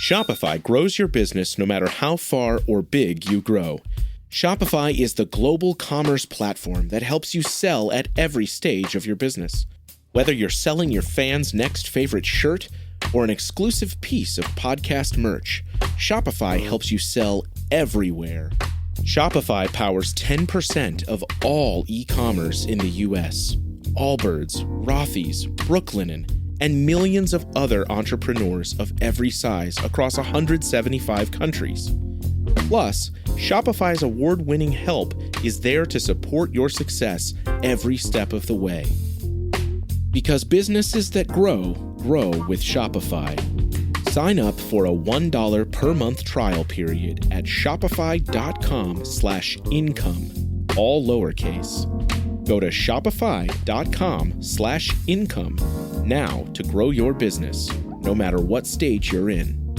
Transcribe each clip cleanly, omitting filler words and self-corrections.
Shopify grows your business no matter how far or big you grow. Shopify is the global commerce platform that helps you sell at every stage of your business. Whether you're selling your fans' next favorite shirt or an exclusive piece of podcast merch, Shopify helps you sell everywhere. Shopify powers 10% of all e-commerce in the US. Allbirds, Rothy's, Brooklinen, and millions of other entrepreneurs of every size across 175 countries. Plus, Shopify's award-winning help is there to support your success every step of the way. Because businesses that grow, grow with Shopify. Sign up for a $1 per month trial period at shopify.com/income, all lowercase. Go to shopify.com/income now to grow your business, no matter what stage you're in.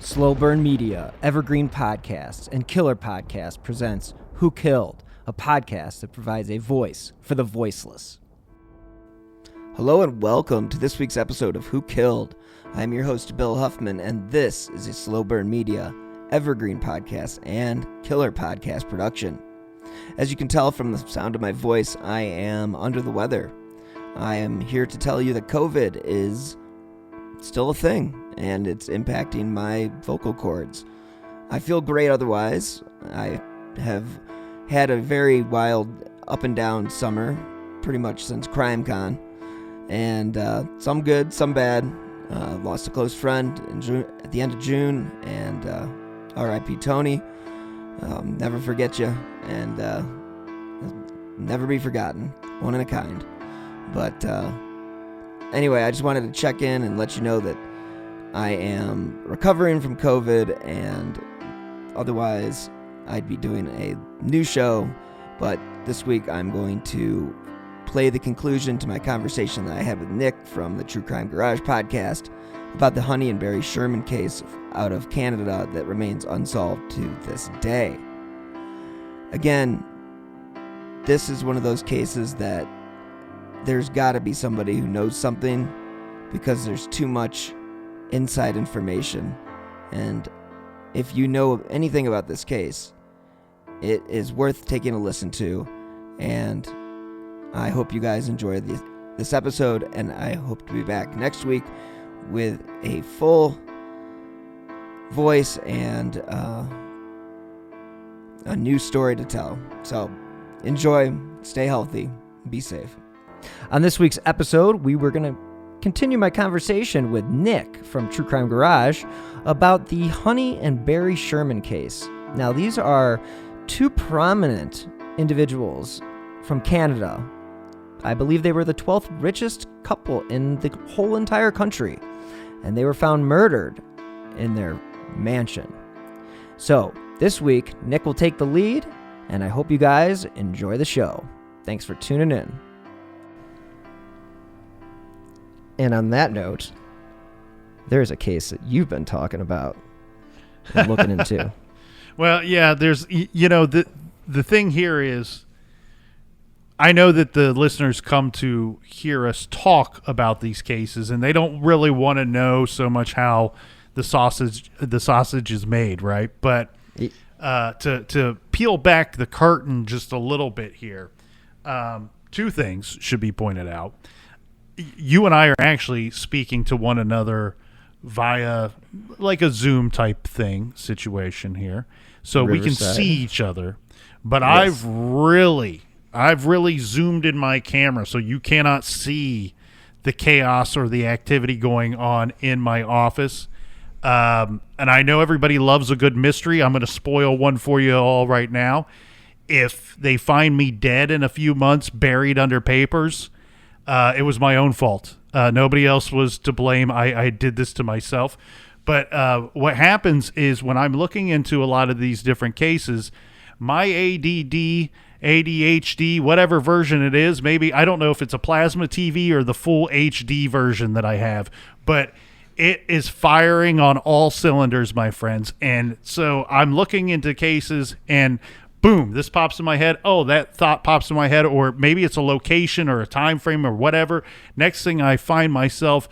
Slow Burn Media, Evergreen Podcasts, and Killer Podcast presents Who Killed, a podcast that provides a voice for the voiceless. Hello and welcome to this week's episode of Who Killed. I'm your host, Bill Huffman, and this is a Slow Burn Media, Evergreen Podcast, and Killer Podcast production. As you can tell from the sound of my voice, I am under the weather. I am here to tell you that COVID is still a thing, and it's impacting my vocal cords. I feel great otherwise. I have had a very wild up and down summer, pretty much since CrimeCon, and some good, some bad. Lost a close friend at the end of June, and R.I.P. Tony. Never forget you, and never be forgotten. One in a kind. But anyway, I just wanted to check in and let you know that I am recovering from COVID, and otherwise I'd be doing a new show. But this week I'm going to play the conclusion to my conversation that I had with Nick from the True Crime Garage podcast about the Honey and Barry Sherman case out of Canada that remains unsolved to this day. Again, this is one of those cases that there's got to be somebody who knows something, because there's too much inside information. And if you know anything about this case, it is worth taking a listen to. And I hope you guys enjoy this episode, and I hope to be back next week with a full voice and a new story to tell. So enjoy, stay healthy, be safe. On this week's episode, we were going to continue my conversation with Nick from True Crime Garage about the Honey and Barry Sherman case. Now, these are two prominent individuals from Canada. I believe they were the 12th richest couple in the whole entire country, and they were found murdered in their mansion. So, this week, Nick will take the lead, and I hope you guys enjoy the show. Thanks for tuning in. And on that note, there's a case that you've been talking about and looking into. Well, yeah, there's, the thing here is, I know that the listeners come to hear us talk about these cases, and they don't really want to know so much how the sausage is made, right? But to peel back the curtain just a little bit here, two things should be pointed out. You and I are actually speaking to one another via like a Zoom type thing situation here, so Riverside. We can see each other. But yes. I've really zoomed in my camera, so you cannot see the chaos or the activity going on in my office. And I know everybody loves a good mystery. I'm going to spoil one for you all right now. If they find me dead in a few months, buried under papers, it was my own fault. Nobody else was to blame. I did this to myself. But what happens is when I'm looking into a lot of these different cases, my ADD, ADHD, whatever version it is, maybe, I don't know if it's a plasma TV or the full HD version that I have, but it is firing on all cylinders, my friends. And so I'm looking into cases, and boom, this pops in my head. Oh, that thought pops in my head. Or maybe it's a location or a time frame or whatever. Next thing I find myself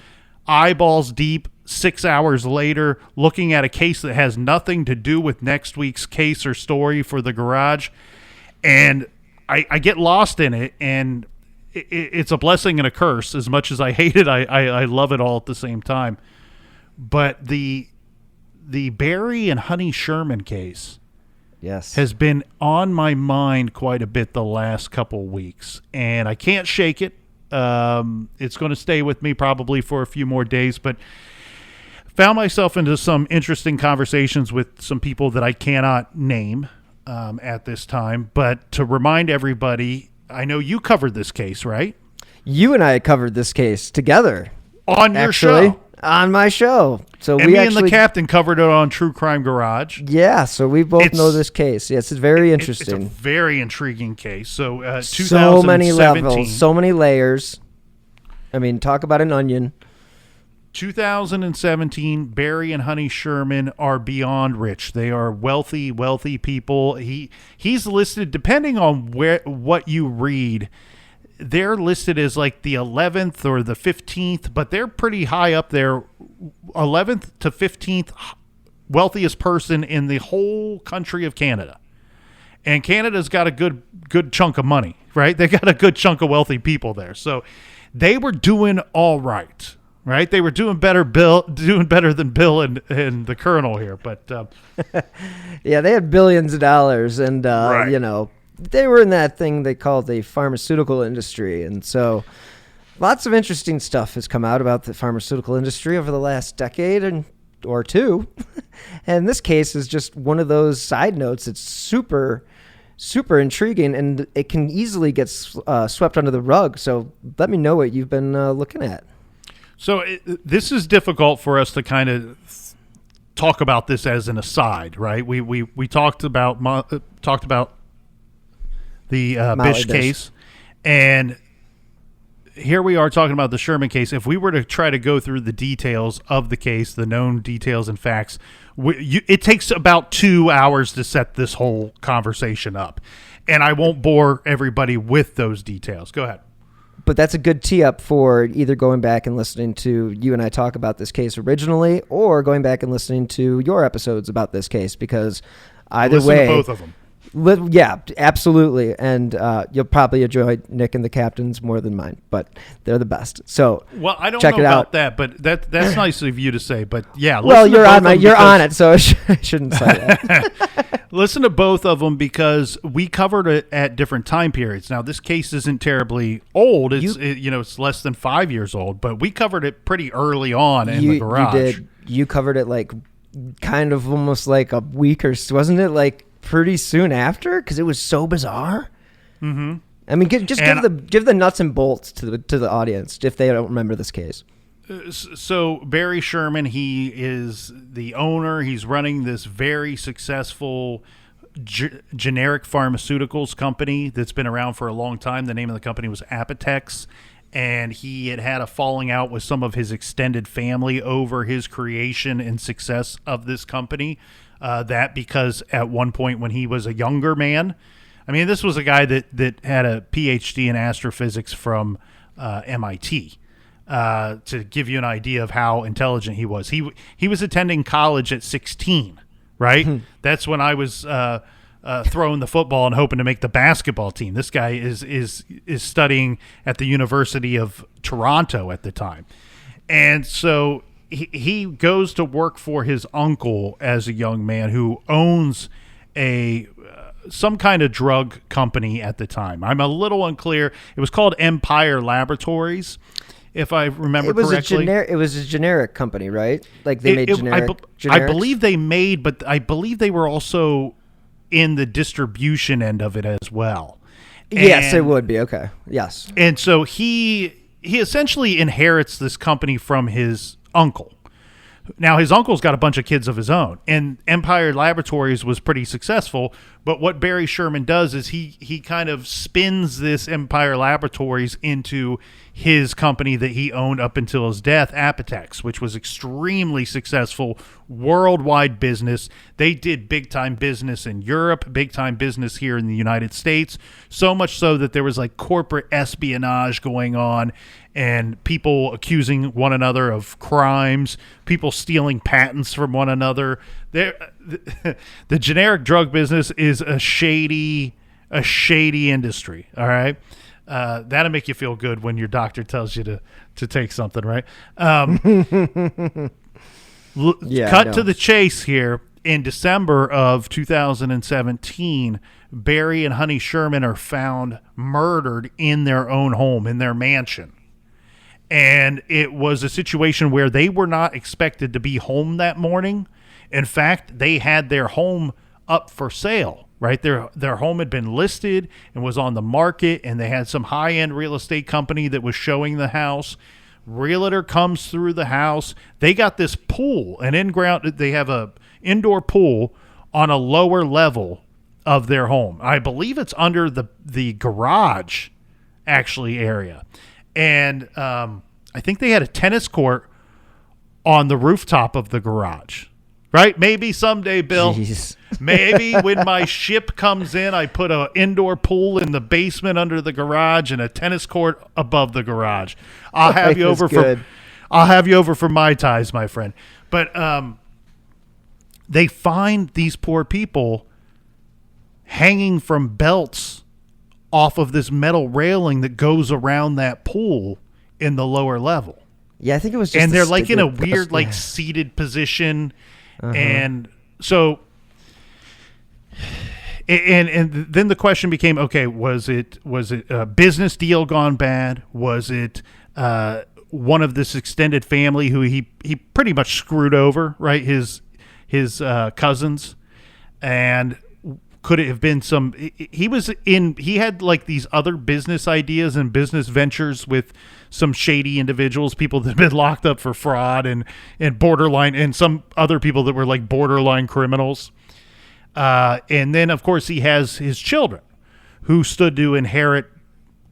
eyeballs deep 6 hours later looking at a case that has nothing to do with next week's case or story for the garage. And I get lost in it, and it's a blessing and a curse. As much as I hate it, I love it all at the same time. But the Barry and Honey Sherman case has been on my mind quite a bit the last couple weeks, and I can't shake it. It's going to stay with me probably for a few more days, but found myself into some interesting conversations with some people that I cannot name at this time. But to remind everybody, I know you covered this case, right? You and I covered this case together. On your show. On my show. So and and the captain covered it on True Crime Garage. Yeah, so we both know this case. Yes, it's very interesting. It's a very intriguing case. So 2017. So many levels, so many layers. I mean, talk about an onion. 2017, Barry and Honey Sherman are beyond rich. They are wealthy people. He's listed, depending on what you read, they're listed as like the 11th or the 15th, but they're pretty high up there. 11th to 15th wealthiest person in the whole country of Canada. And Canada's got a good chunk of money, right? They got a good chunk of wealthy people there. So they were doing all right. Right, they were doing better than Bill and the Colonel here, but yeah, they had billions of dollars, and right. You know, they were in that thing they call the pharmaceutical industry, and so lots of interesting stuff has come out about the pharmaceutical industry over the last decade or two, and this case is just one of those side notes. It's super intriguing, and it can easily get swept under the rug. So let me know what you've been looking at. So this is difficult for us to kind of talk about this as an aside, right? We talked about the Bish case, and here we are talking about the Sherman case. If we were to try to go through the details of the case, the known details and facts, it takes about 2 hours to set this whole conversation up, and I won't bore everybody with those details. Go ahead. But that's a good tee up for either going back and listening to you and I talk about this case originally, or going back and listening to your episodes about this case, because either Listen way, to both of them. Yeah, absolutely. And you'll probably enjoy Nick and the Captain's more than mine, but they're the best. So well, I don't check know it about out. that, but that's nice of you to say. But yeah, well, you're on it, so I shouldn't say that. Listen to both of them because we covered it at different time periods. Now, this case isn't terribly old. It's less than 5 years old, but we covered it pretty early on in the garage. You did. You covered it like kind of almost like a week or so, wasn't it? Like pretty soon after, because it was so bizarre. Mm-hmm. I mean, give the nuts and bolts to the audience if they don't remember this case. So Barry Sherman, he is the owner. He's running this very successful generic pharmaceuticals company that's been around for a long time. The name of the company was Apotex, and he had a falling out with some of his extended family over his creation and success of this company. That because at one point when he was a younger man, I mean, this was a guy that had a PhD in astrophysics from MIT. To give you an idea of how intelligent he was. He was attending college at 16, right? That's when I was throwing the football and hoping to make the basketball team. This guy is studying at the University of Toronto at the time. And so he goes to work for his uncle as a young man who owns some kind of drug company at the time. I'm a little unclear. It was called Empire Laboratories, if I remember correctly. It was a generic company, right? Like they made generics? I believe they made, but I believe they were also in the distribution end of it as well. Yes, it would be. Okay. Yes. And so he essentially inherits this company from his uncle. Now, his uncle's got a bunch of kids of his own, and Empire Laboratories was pretty successful, But what Barry Sherman does is he kind of spins this Empire Laboratories into his company that he owned up until his death, Apotex, which was extremely successful, worldwide business. They did big-time business in Europe, big-time business here in the United States, so much so that there was like corporate espionage going on and people accusing one another of crimes, people stealing patents from one another. The generic drug business is a shady industry, all right? That'll make you feel good when your doctor tells you to take something, right? Cut to the chase here. In December of 2017, Barry and Honey Sherman are found murdered in their own home, in their mansion. And it was a situation where they were not expected to be home that morning. In fact, they had their home up for sale, right? Their home had been listed and was on the market, and they had some high-end real estate company that was showing the house. Realtor comes through the house. They got this pool, they have a indoor pool on a lower level of their home. I believe it's under the garage, actually, area. And I think they had a tennis court on the rooftop of the garage, right? Maybe someday, Bill. Jeez. Maybe when my ship comes in, I put an indoor pool in the basement under the garage and a tennis court above the garage. I'll have you over for Mai Tais, my friend. But they find these poor people hanging from belts off of this metal railing that goes around that pool in the lower level. Yeah, I think it was just... And they're like in a weird seated position. Uh-huh. And so... And then the question became, okay, was it a business deal gone bad? Was it one of this extended family who he pretty much screwed over, right? His cousins. And... could it have been he had like these other business ideas and business ventures with some shady individuals, people that had been locked up for fraud and borderline, and some other people that were like borderline criminals. And then of course he has his children who stood to inherit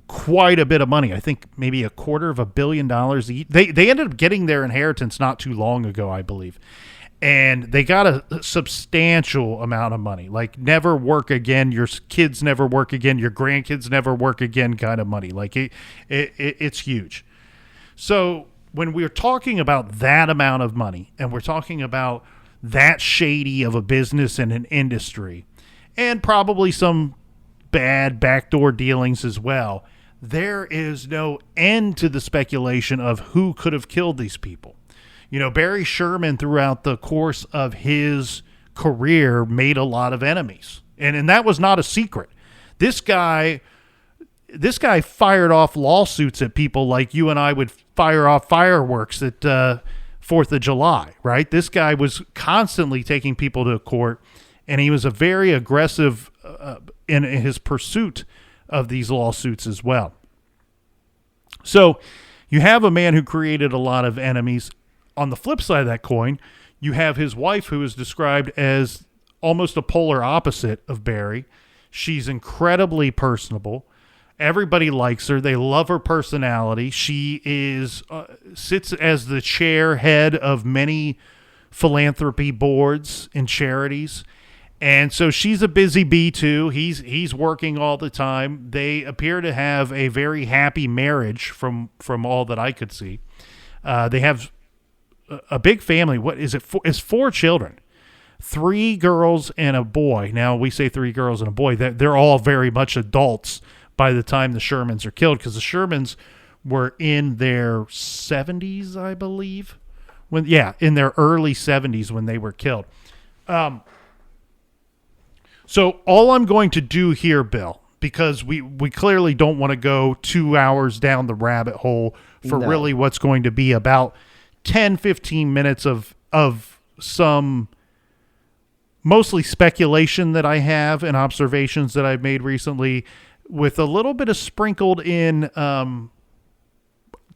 quite a bit of money. I think maybe $250 million each. They ended up getting their inheritance not too long ago, I believe. And they got a substantial amount of money, like never work again. Your kids never work again. Your grandkids never work again kind of money. Like it's huge. So when we're talking about that amount of money and we're talking about that shady of a business and an industry and probably some bad backdoor dealings as well, there is no end to the speculation of who could have killed these people. You know, Barry Sherman, throughout the course of his career, made a lot of enemies. And that was not a secret. This guy fired off lawsuits at people like you and I would fire off fireworks at 4th of July, right? This guy was constantly taking people to court, and he was a very aggressive in his pursuit of these lawsuits as well. So you have a man who created a lot of enemies. On the flip side of that coin, you have his wife, who is described as almost a polar opposite of Barry. She's incredibly personable. Everybody likes her. They love her personality. She is sits as the head of many philanthropy boards and charities. And so she's a busy bee too. He's working all the time. They appear to have a very happy marriage from all that I could see. They have a big family. What is it? It's 4 children, 3 girls and a boy. Now we say 3 girls and a boy. They're all very much adults by the time the Shermans are killed, because the Shermans were in their 70s, I believe. In their early 70s when they were killed. So all I'm going to do here, Bill, because we clearly don't want to go 2 hours down the rabbit hole for really what's going to be about 10, 15 minutes of some mostly speculation that I have and observations that I've made recently, with a little bit of sprinkled in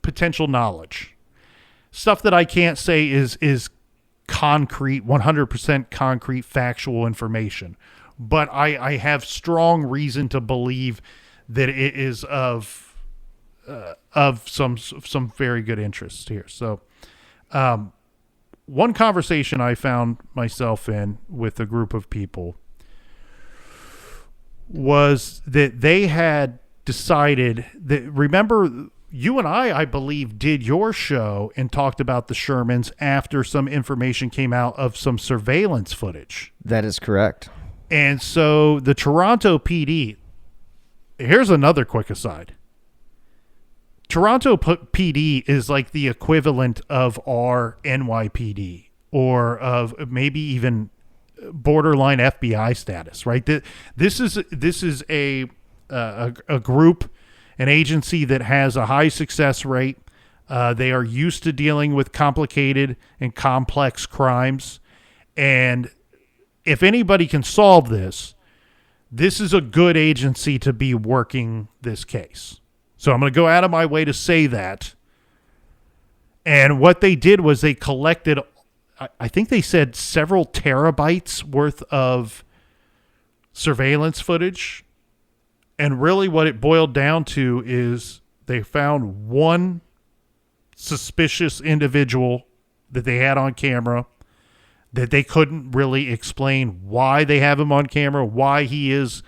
potential knowledge. Stuff that I can't say is concrete, 100% concrete factual information. but I have strong reason to believe that it is of some very good interest here. So, one conversation I found myself in with a group of people was that they had decided that, remember, you and I believe, did your show and talked about the Shermans after some information came out of some surveillance footage. That is correct. And so the Toronto PD, here's another quick aside. Toronto PD is like the equivalent of our NYPD, or of maybe even borderline FBI status, right? This is a group, an agency that has a high success rate. They are used to dealing with complicated and complex crimes. And if anybody can solve this, this is a good agency to be working this case. So I'm going to go out of my way to say that. And what they did was they collected, I think they said, several terabytes worth of surveillance footage. And really what it boiled down to is they found one suspicious individual that they had on camera that they couldn't really explain why they have him on camera, why he is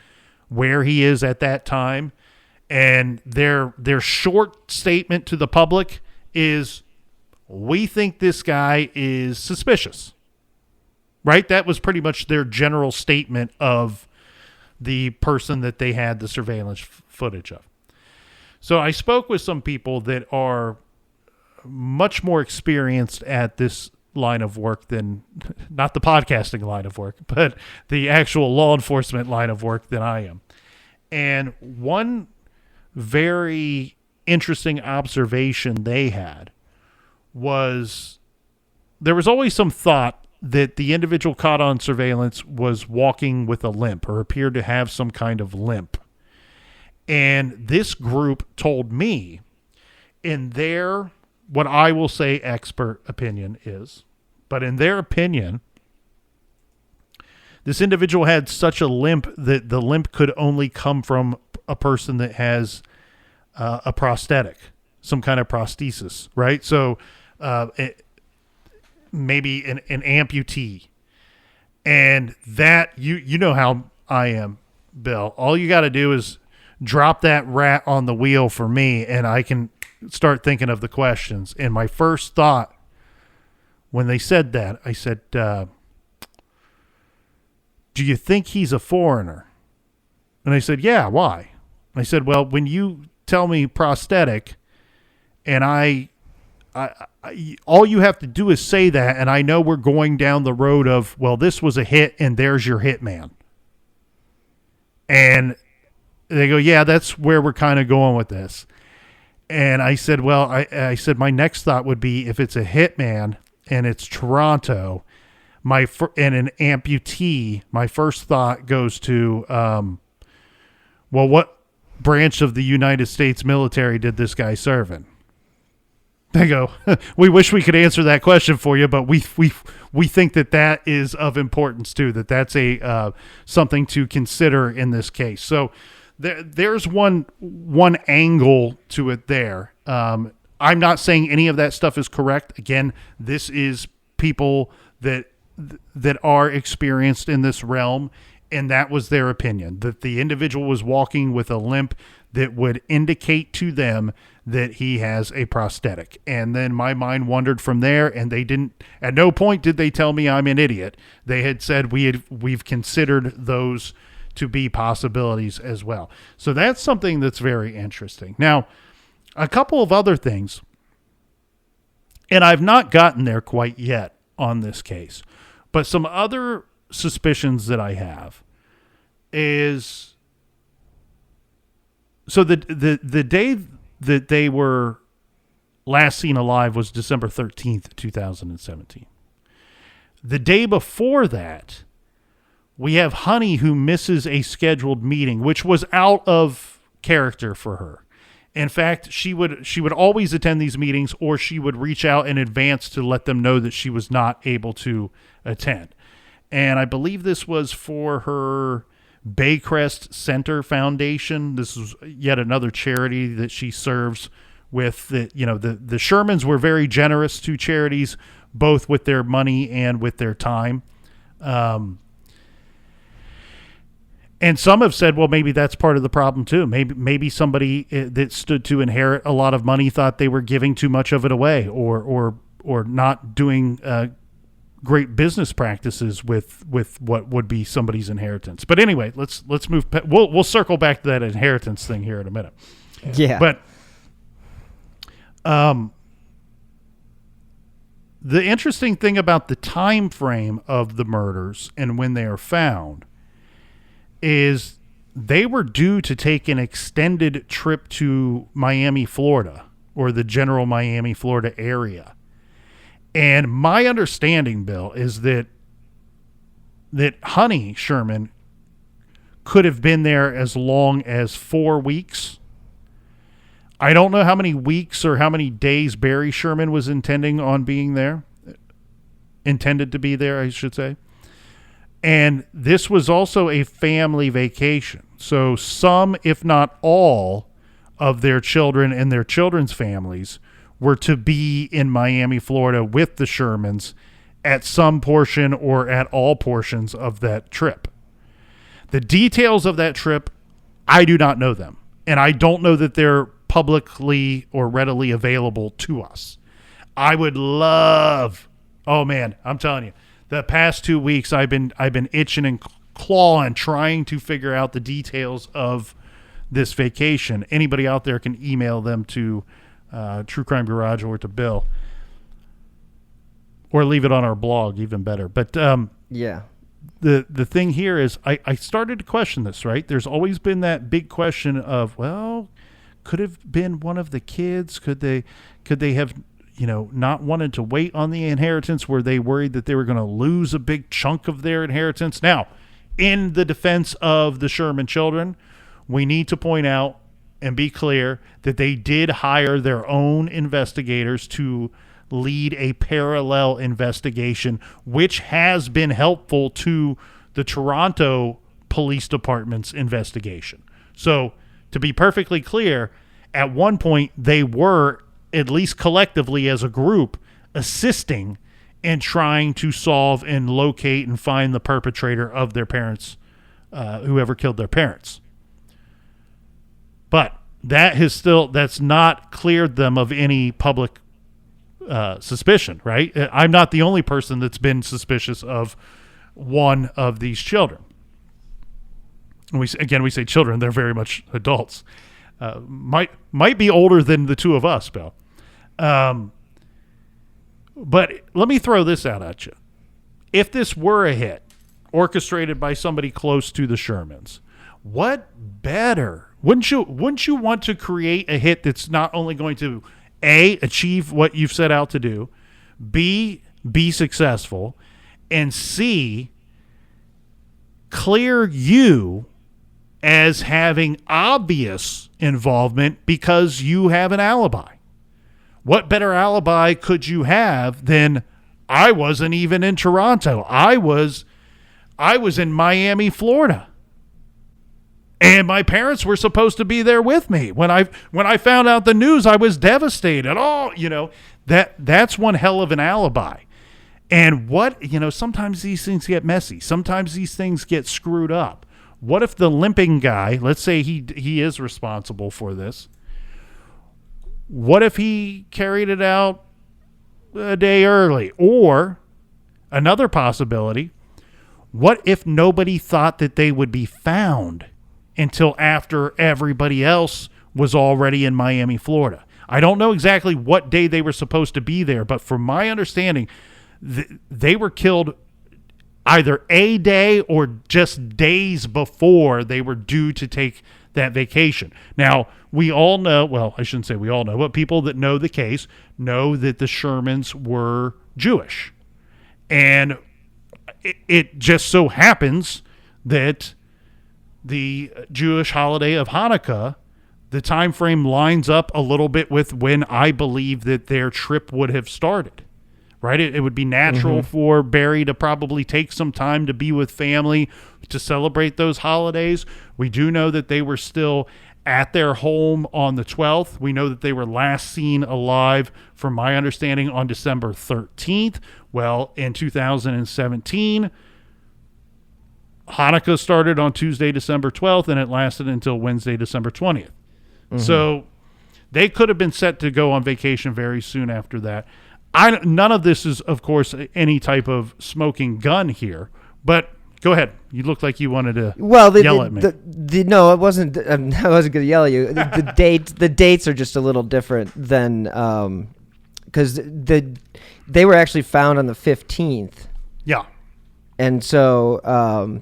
where he is at that time. And their short statement to the public is, we think this guy is suspicious. Right? That was pretty much their general statement of the person that they had the surveillance footage of. So I spoke with some people that are much more experienced at this line of work than, not the podcasting line of work, but the actual law enforcement line of work than I am. And one very interesting observation they had was there was always some thought that the individual caught on surveillance was walking with a limp, or appeared to have some kind of limp. And this group told me, in their, what I will say expert opinion is, but in their opinion, this individual had such a limp that the limp could only come from a person that has a prosthetic, some kind of prosthesis, right? So maybe an amputee. And that, you know how I am, Bill. All you got to do is drop that rat on the wheel for me, and I can start thinking of the questions. And my first thought when they said that, I said, do you think he's a foreigner? And they said, yeah, why? I said, well, when you tell me prosthetic, and I all you have to do is say that, and I know we're going down the road of, well, this was a hit, and there's your hitman. And they go, yeah, that's where we're kind of going with this. And I said, well, I said my next thought would be, if it's a hitman and it's Toronto, and an amputee, my first thought goes to, well, what branch of the United States military did this guy serve in? They go, we wish we could answer that question for you, but we think that is of importance too, that's a something to consider in this case. So there's one angle to it there. I'm not saying any of that stuff is correct. Again, this is people that are experienced in this realm, and that was their opinion, that the individual was walking with a limp that would indicate to them that he has a prosthetic. And then my mind wandered from there, and they didn't, at no point did they tell me I'm an idiot. They had said we've considered those to be possibilities as well. So that's something that's very interesting. Now, a couple of other things, and I've not gotten there quite yet on this case, but some other suspicions that I have is, so the day that they were last seen alive was December 13th, 2017. The day before that, we have Honey, who misses a scheduled meeting, which was out of character for her. In fact, she would always attend these meetings, or she would reach out in advance to let them know that she was not able to attend. and I believe this was for her Baycrest Center Foundation. This is yet another charity that she serves with. The Shermans were very generous to charities, both with their money and with their time. And some have said, well, maybe that's part of the problem too. Maybe somebody that stood to inherit a lot of money thought they were giving too much of it away, or not doing great business practices with what would be somebody's inheritance. But anyway, let's move. We'll circle back to that inheritance thing here in a minute. Yeah. But the interesting thing about the time frame of the murders and when they are found is they were due to take an extended trip to Miami, Florida, or the general Miami, Florida area. And my understanding, Bill, is that Honey Sherman could have been there as long as 4 weeks. I don't know how many weeks or how many days Barry Sherman was intended to be there, I should say. And this was also a family vacation. So some, if not all, of their children and their children's families were to be in Miami, Florida with the Shermans at some portion or at all portions of that trip. The details of that trip, I do not know them. And I don't know that they're publicly or readily available to us. I would love, oh man, I'm telling you, the past 2 weeks I've been itching and clawing trying to figure out the details of this vacation. Anybody out there can email them to True Crime Garage or to Bill, or leave it on our blog, even better. But yeah, the thing here is I started to question this, right? There's always been that big question of, well, could have been one of the kids. Could they have, not wanted to wait on the inheritance? Were they worried that they were going to lose a big chunk of their inheritance? Now, in the defense of the Sherman children, we need to point out and be clear that they did hire their own investigators to lead a parallel investigation, which has been helpful to the Toronto Police Department's investigation. So, to be perfectly clear, at one point they were, at least collectively as a group, assisting in trying to solve and locate and find the perpetrator of their parents, whoever killed their parents. But that's not cleared them of any public suspicion, right? I'm not the only person that's been suspicious of one of these children. We say children; they're very much adults. Might be older than the two of us, Bill. But let me throw this out at you: if this were a hit, orchestrated by somebody close to the Shermans, what better? Wouldn't you want to create a hit that's not only going to A, achieve what you've set out to do, B, be successful, and C, clear you as having obvious involvement because you have an alibi? What better alibi could you have than I wasn't even in Toronto? I was in Miami, Florida. And my parents were supposed to be there with me. When I found out the news, I was devastated. That's one hell of an alibi. And sometimes these things get messy. Sometimes these things get screwed up. What if the limping guy, let's say he is responsible for this, what if he carried it out a day early? Or another possibility, what if nobody thought that they would be found until after everybody else was already in Miami, Florida? I don't know exactly what day they were supposed to be there, but from my understanding, they were killed either a day or just days before they were due to take that vacation. Now, we all know, well, I shouldn't say we all know, but people that know the case know that the Shermans were Jewish. And it just so happens that the Jewish holiday of Hanukkah, the time frame lines up a little bit with when I believe that their trip would have started, right? It would be natural for Barry to probably take some time to be with family to celebrate those holidays. We do know that they were still at their home on the 12th. We know that they were last seen alive, from my understanding, on December 13th. Well, in 2017, Hanukkah started on Tuesday, December 12th, and it lasted until Wednesday, December 20th. So they could have been set to go on vacation very soon after that. None of this is, of course, any type of smoking gun here, but go ahead. You look like you wanted to yell at me. No, it wasn't. I wasn't going to yell at you. The dates are just a little different than because they were actually found on the 15th. Yeah, and so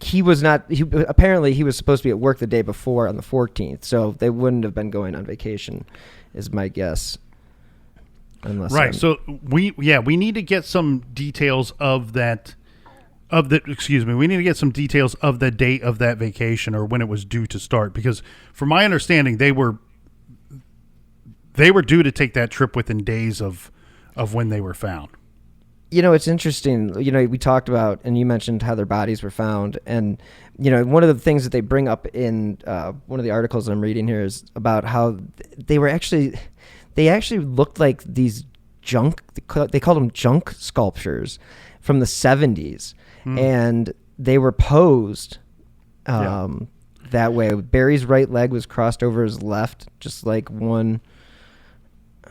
he was not. Apparently, he was supposed to be at work the day before on the 14th, so they wouldn't have been going on vacation, is my guess. Right. So we need to get some details of that. We need to get some details of the date of that vacation, or when it was due to start, because from my understanding, they were due to take that trip within days of when they were found. It's interesting. We talked about, and you mentioned how their bodies were found, and one of the things that they bring up in one of the articles I'm reading here is about how they actually looked like these they called them junk sculptures from the 70s. And they were posed that way. Barry's right leg was crossed over his left, just like one.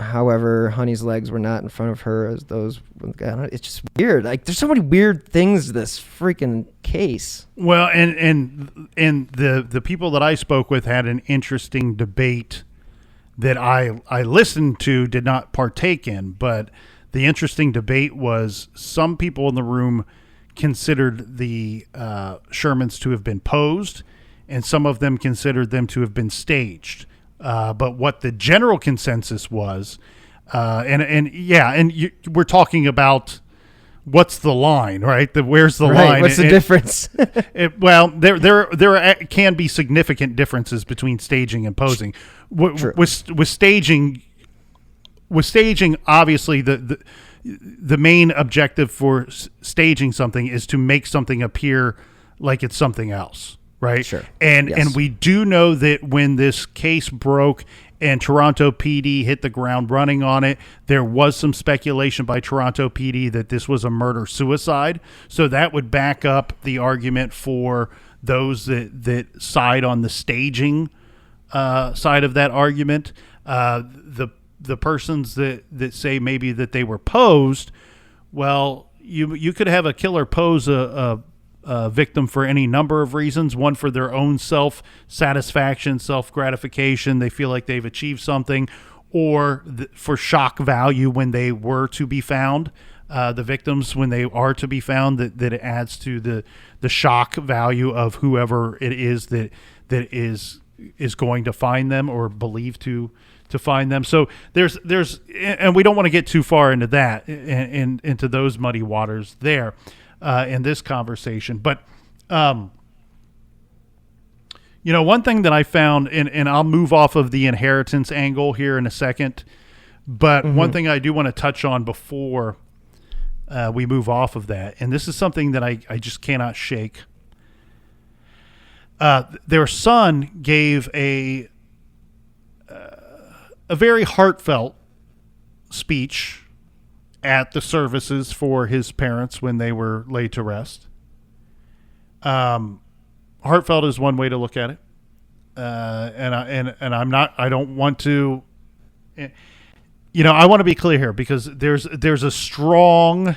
However, Honey's legs were not in front of her as those. It's just weird. Like, there's so many weird things to this freaking case. Well, and the people that I spoke with had an interesting debate that I listened to, did not partake in, but the interesting debate was some people in the room considered the Shermans to have been posed, and some of them considered them to have been staged. But what the general consensus was, we're talking about what's the line, right? Where's the line? What's the difference? There can be significant differences between staging and posing. With staging, obviously the main objective for staging something is to make something appear like it's something else, right? Sure. And we do know that when this case broke and Toronto PD hit the ground running on it, there was some speculation by Toronto PD that this was a murder-suicide. So that would back up the argument for those that side on the staging side of that argument. The persons that say maybe that they were posed, well, you could have a killer pose a victim for any number of reasons. One, for their own self-satisfaction, self-gratification. They feel like they've achieved something, or for shock value when they were to be found. The victims, when they are to be found, that it adds to the shock value of whoever it is that is going to find them or believed to find them. So there's and we don't want to get too far into that and into those muddy waters there in this conversation. But one thing that I found, and I'll move off of the inheritance angle here in a second, but one thing I do want to touch on before we move off of that, and this is something that I just cannot shake. Their son gave a very heartfelt speech at the services for his parents when they were laid to rest. Heartfelt is one way to look at it, and I don't want to. I want to be clear here, because there's a strong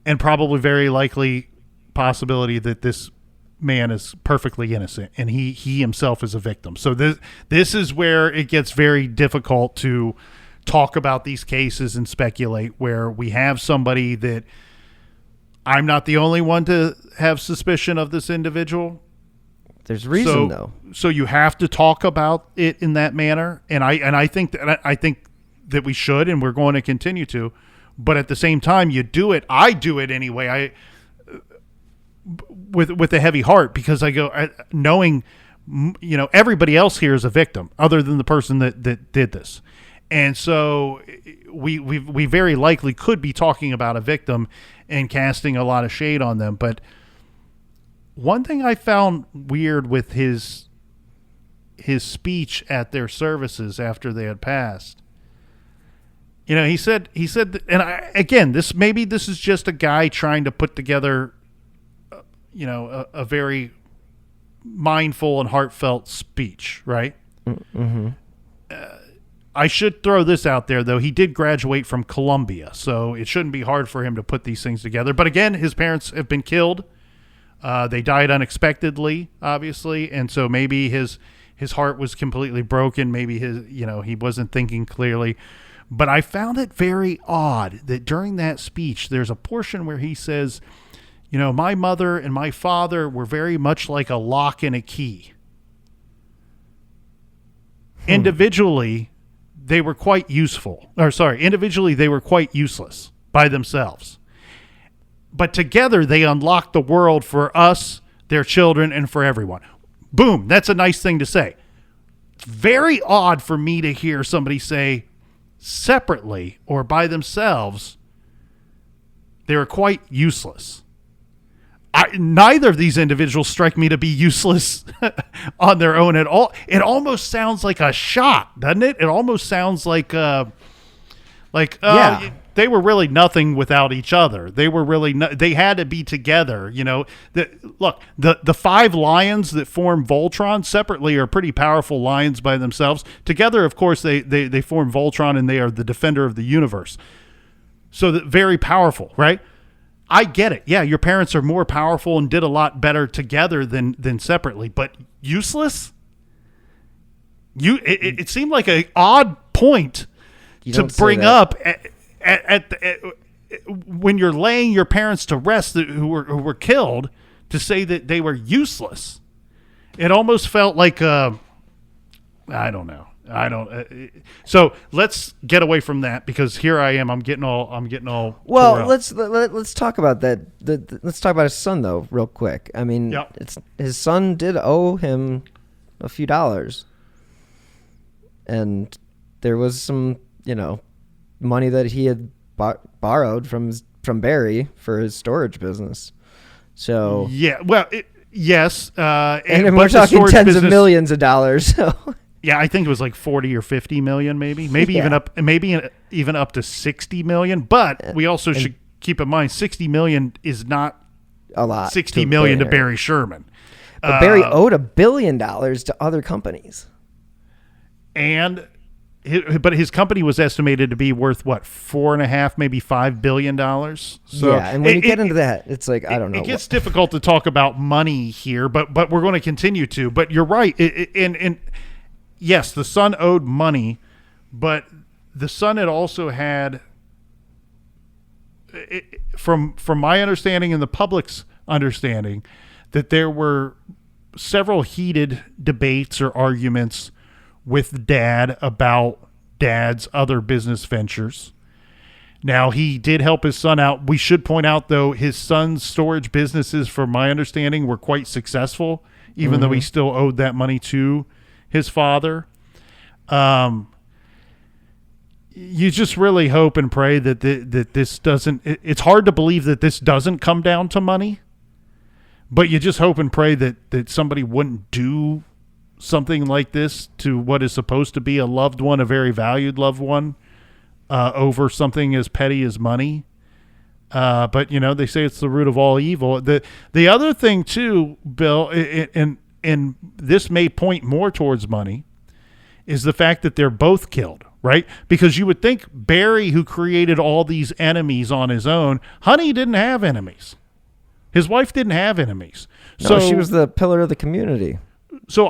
and probably very likely possibility that this man is perfectly innocent, and he himself is a victim. So this is where it gets very difficult to talk about these cases and speculate, where we have somebody that I'm not the only one to have suspicion of this individual. There's reason, though. So you have to talk about it in that manner, and I think that we should, and we're going to continue to. But at the same time, I do it anyway. With a heavy heart, because I go knowing, everybody else here is a victim other than the person that did this. And so we very likely could be talking about a victim and casting a lot of shade on them. But one thing I found weird with his speech at their services after they had passed, he said, and this is just a guy trying to put together, a very mindful and heartfelt speech, right? Mm-hmm. I should throw this out there, though. He did graduate from Columbia, so it shouldn't be hard for him to put these things together. But again, his parents have been killed. They died unexpectedly, obviously, and so maybe his heart was completely broken. Maybe he wasn't thinking clearly. But I found it very odd that during that speech, there's a portion where he says, my mother and my father were very much like a lock and a key. Individually, they were quite useful. Individually, they were quite useless by themselves. But together, they unlocked the world for us, their children, and for everyone. Boom. That's a nice thing to say. It's very odd for me to hear somebody say separately or by themselves, they were quite useless. Neither of these individuals strike me to be useless on their own at all. It almost sounds like a shot, doesn't it? It almost sounds like they were really nothing without each other. They were really they had to be together. The 5 lions that form Voltron separately are pretty powerful lions by themselves. Together, of course, they form Voltron, and they are the defender of the universe. So very powerful, right? I get it. Yeah, your parents are more powerful and did a lot better together than separately, but useless? It seemed like an odd point to bring up at when you're laying your parents to rest who were killed, to say that they were useless. It almost felt like I don't know. So let's get away from that, because here I am. I'm getting all. Well, let's talk about that. Let's talk about his son, though, real quick. I mean, his son did owe him a few dollars, and there was some, money that he had borrowed from Barry for his storage business. So yeah, well, yes, and we're talking tens of millions of dollars. So. Yeah, I think it was like 40 or 50 million, maybe even up to 60 million. But we also should keep in mind 60 million is not a lot. 60 million to Barry Sherman. But Barry owed $1 billion to other companies, but his company was estimated to be worth what, $4.5, maybe $5 billion. So yeah, and when you get into that, it's like I don't know. It gets difficult to talk about money here, but we're going to continue to. But you're right, and yes, the son owed money, but the son had also had, from my understanding and the public's understanding, that there were several heated debates or arguments with Dad about Dad's other business ventures. Now, he did help his son out. We should point out, though, his son's storage businesses, from my understanding, were quite successful, even though he still owed that money to his father. You just really hope and pray that this doesn't. It's hard to believe that this doesn't come down to money, but you just hope and pray that somebody wouldn't do something like this to what is supposed to be a loved one, a very valued loved one, over something as petty as money. But they say it's the root of all evil. The other thing too, Bill, and this may point more towards money, is the fact that they're both killed, right? Because you would think Barry, who created all these enemies on his own, Honey didn't have enemies. His wife didn't have enemies. No, she was the pillar of the community. So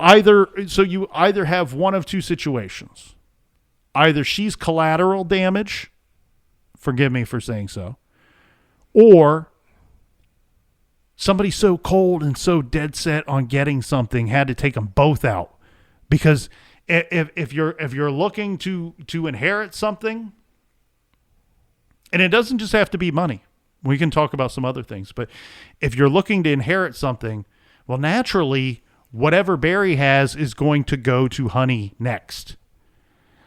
you either have one of two situations. Either she's collateral damage, forgive me for saying so, or somebody so cold and so dead set on getting something had to take them both out. Because if you're looking to inherit something, and it doesn't just have to be money. We can talk about some other things, but if you're looking to inherit something, well, naturally, whatever Barry has is going to go to Honey next.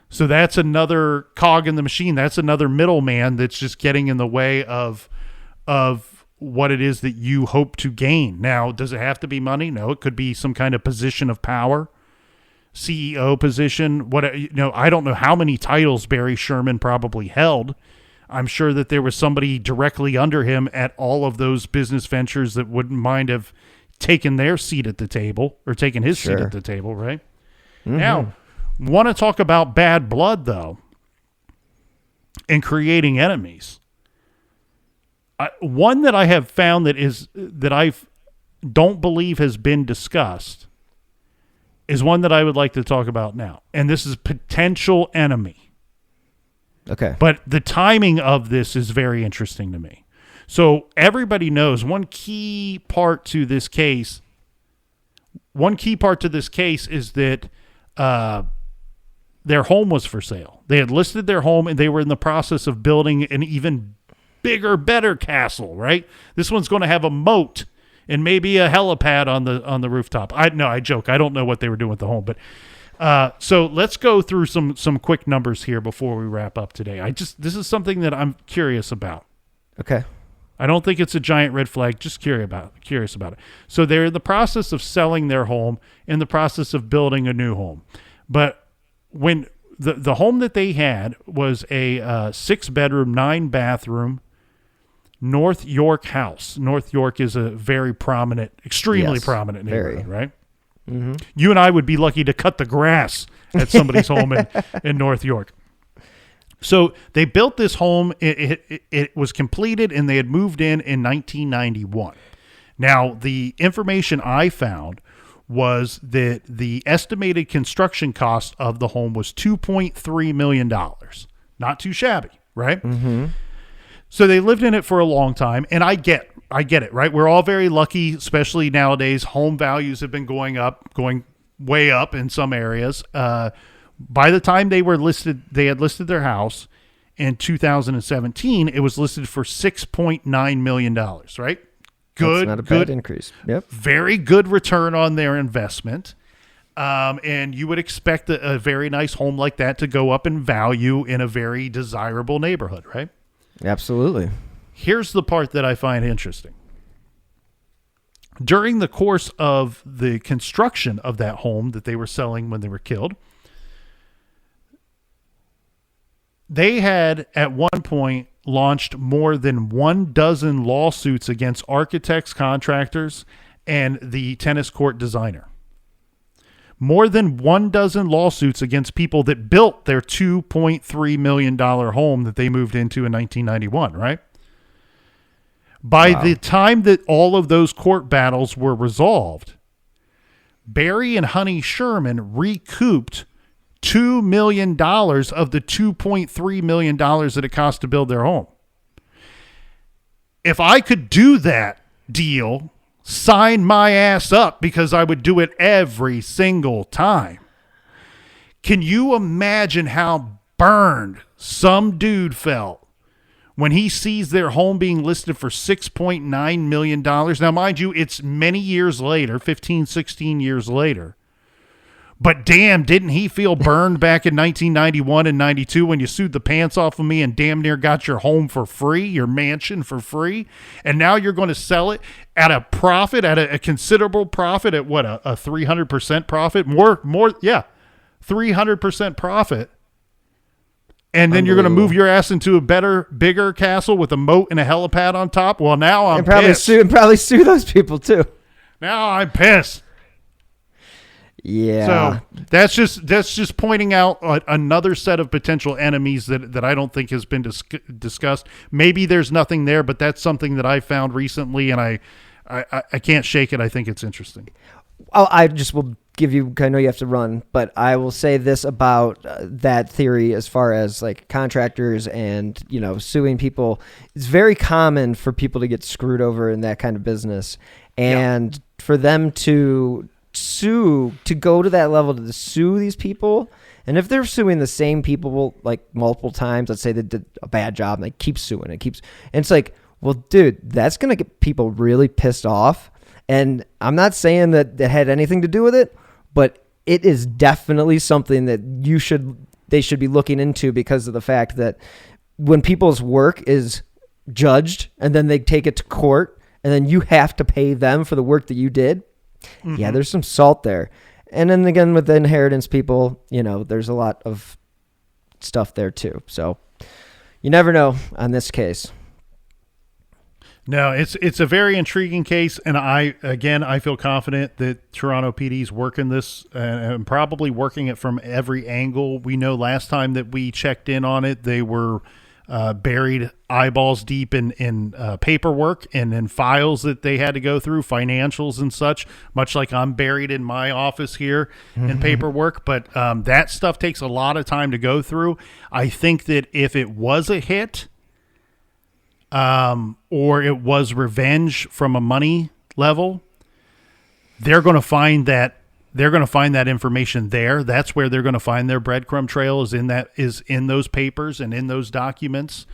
So that's another cog in the machine. That's another middleman that's just getting in the way of what it is that you hope to gain. Now, does it have to be money? No, it could be some kind of position of power, CEO position. I don't know how many titles Barry Sherman probably held. I'm sure that there was somebody directly under him at all of those business ventures that wouldn't mind have taken their seat at the table or taken his seat at the table, right? Mm-hmm. Now, want to talk about bad blood, though, and creating enemies. One that I have found that I don't believe has been discussed is one that I would like to talk about now. And this is potential enemy. Okay. But the timing of this is very interesting to me. So everybody knows one key part to this case is that their home was for sale. They had listed their home and they were in the process of building an even bigger, better castle, right? This one's going to have a moat and maybe a helipad on the rooftop. I joke. I don't know what they were doing with the home, but so let's go through some quick numbers here before we wrap up today. This is something that I'm curious about. Okay. I don't think it's a giant red flag, just curious about it. So they're in the process of selling their home, in the process of building a new home. But when the home that they had was a 6-bedroom, 9-bathroom North York house. North York is a very prominent, extremely prominent neighborhood, right? Mm-hmm. You and I would be lucky to cut the grass at somebody's home in North York. So they built this home. It was completed, and they had moved in 1991. Now, the information I found was that the estimated construction cost of the home was $2.3 million. Not too shabby, right? Mm-hmm. So they lived in it for a long time, and I get it, right? We're all very lucky, especially nowadays. Home values have been going way up in some areas. By the time they had listed their house in 2017, it was listed for $6.9 million, right? Good. That's not a bad increase. Yep. Very good return on their investment. And you would expect a very nice home like that to go up in value in a very desirable neighborhood, right? Absolutely. Here's the part that I find interesting. During the course of the construction of that home that they were selling when they were killed, they had at one point launched more than 12 lawsuits against architects, contractors, and the tennis court designer. More than 12 lawsuits against people that built their $2.3 million home that they moved into in 1991, right? By the time that all of those court battles were resolved, Barry and Honey Sherman recouped $2 million of the $2.3 million that it cost to build their home. If I could do that deal, sign my ass up, because I would do it every single time. Can you imagine how burned some dude felt when he sees their home being listed for $6.9 million? Now, mind you, it's many years later, 15, 16 years later. But damn, didn't he feel burned back in 1991 and 92 when you sued the pants off of me and damn near got your home for free, your mansion for free? And now you're going to sell it at a profit, at a considerable profit, at what, a 300% profit? More, 300% profit. And then you're going to move your ass into a better, bigger castle with a moat and a helipad on top? Well, now I'm pissed. And probably sue those people too. Now I'm pissed. Yeah. So that's just pointing out another set of potential enemies that I don't think has been discussed. Maybe there's nothing there, but that's something that I found recently, and I can't shake it. I think it's interesting. I just will give you, I know you have to run, but I will say this about that theory as far as like contractors and, suing people. It's very common for people to get screwed over in that kind of business. And for them to go to that level to sue these people, and if they're suing the same people like multiple times, let's say they did a bad job and they keep suing and it's like, well, dude, that's gonna get people really pissed off. And I'm not saying that had anything to do with it, but it is definitely something that you should they should be looking into, because of the fact that when people's work is judged and then they take it to court and then you have to pay them for the work that you did. Mm-hmm. Yeah, there's some salt there. And then again, with the inheritance people, there's a lot of stuff there too. So you never know on this case. No, it's a very intriguing case, and I feel confident that Toronto PD's working this and probably working it from every angle. We know last time that we checked in on it, they were buried eyeballs deep in paperwork and in files that they had to go through, financials and such, much like I'm buried in my office here in paperwork. But that stuff takes a lot of time to go through. I think that if it was a hit, or it was revenge from a money level, they're going to find that information there. That's where they're going to find their breadcrumb trail, is in those papers and in those documents.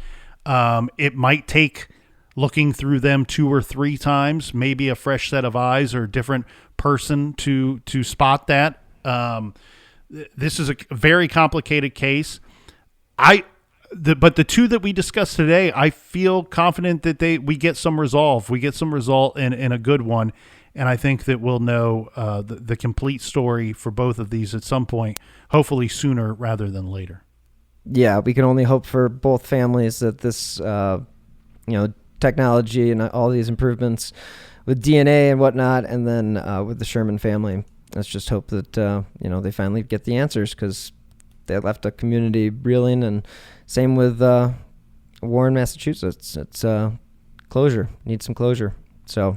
It might take looking through them 2 or 3 times, maybe a fresh set of eyes or a different person to spot that. This is a very complicated case. But the 2 that we discussed today, I feel confident that we get some resolve. We get some result in a good one. And I think that we'll know the complete story for both of these at some point, hopefully sooner rather than later. Yeah, we can only hope for both families that this, technology and all these improvements with DNA and whatnot, and then with the Sherman family, let's just hope that, they finally get the answers, because they left a community reeling. And same with Warren, Massachusetts. It's closure. Need some closure. So,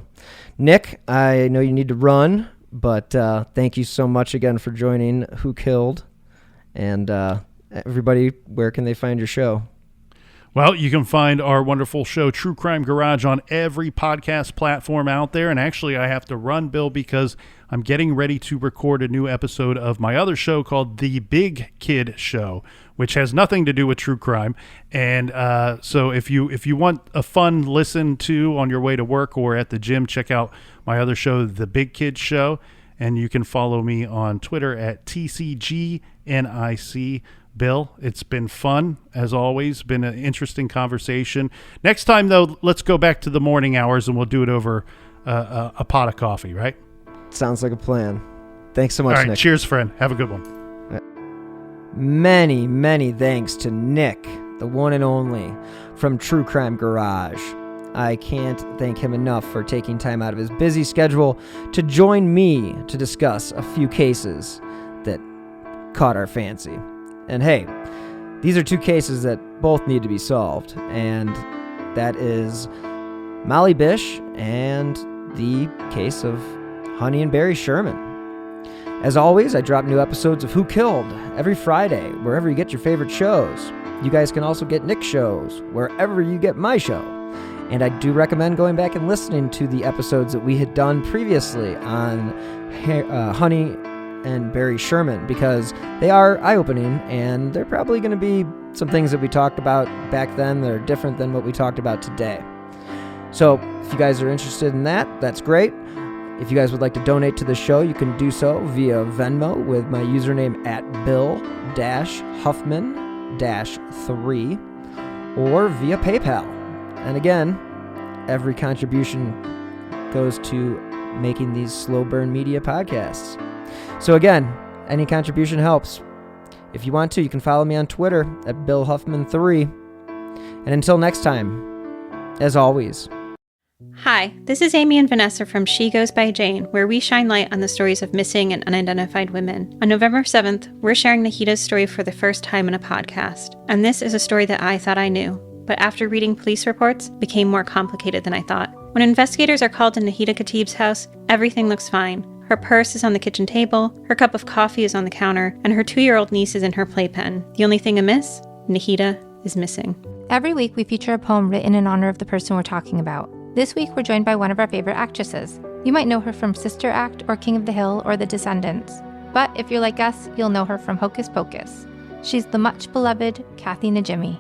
Nick, I know you need to run, but thank you so much again for joining Who Killed. And everybody, where can they find your show? Well, you can find our wonderful show, True Crime Garage, on every podcast platform out there. And actually, I have to run, Bill, because I'm getting ready to record a new episode of my other show called The Big Kid Show, which has nothing to do with true crime. And so if you want a fun listen to on your way to work or at the gym, check out my other show, The Big Kid Show. And you can follow me on Twitter at TCGNIC. Bill, it's been fun, as always. Been an interesting conversation. Next time, though, let's go back to the morning hours, and we'll do it over a pot of coffee, right? Sounds like a plan. Thanks so much, All right, Nick. Cheers, friend. Have a good one. Many, many thanks to Nick, the one and only, from True Crime Garage. I can't thank him enough for taking time out of his busy schedule to join me to discuss a few cases that caught our fancy. And hey, these are 2 cases that both need to be solved, and that is Molly Bish and the case of Honey and Barry Sherman. As always, I drop new episodes of Who Killed every Friday, wherever you get your favorite shows. You guys can also get Nick's shows wherever you get my show. And I do recommend going back and listening to the episodes that we had done previously on Honey and Barry Sherman, because they are eye-opening, and they're probably going to be some things that we talked about back then that are different than what we talked about today. So if you guys are interested in that, that's great. If you guys would like to donate to the show, you can do so via Venmo with my username at Bill-Huffman-3, or via PayPal. And again, every contribution goes to making these slow burn media podcasts. So again, any contribution helps. If you want to, you can follow me on Twitter at BillHuffman3. And until next time, as always. Hi, this is Amy and Vanessa from She Goes by Jane, where we shine light on the stories of missing and unidentified women. On November 7th, we're sharing Nahida's story for the first time in a podcast. And this is a story that I thought I knew, but after reading police reports, became more complicated than I thought. When investigators are called to Nahida Khatib's house, everything looks fine. Her purse is on the kitchen table, her cup of coffee is on the counter, and her 2-year-old niece is in her playpen. The only thing amiss? Nahida is missing. Every week we feature a poem written in honor of the person we're talking about. This week we're joined by one of our favorite actresses. You might know her from Sister Act or King of the Hill or The Descendants. But if you're like us, you'll know her from Hocus Pocus. She's the much beloved Kathy Najimy.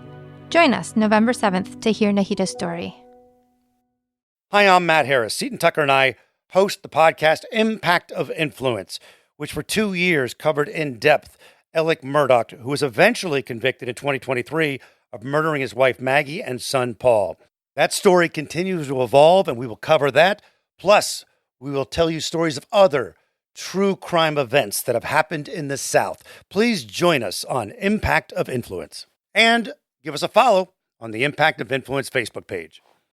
Join us November 7th to hear Nahida's story. Hi, I'm Matt Harris. Seton Tucker and I host the podcast Impact of Influence, which for 2 years covered in depth Alec Murdaugh, who was eventually convicted in 2023 of murdering his wife Maggie and son Paul. That story continues to evolve, and we will cover that. Plus, we will tell you stories of other true crime events that have happened in the South. Please join us on Impact of Influence. And give us a follow on the Impact of Influence Facebook page.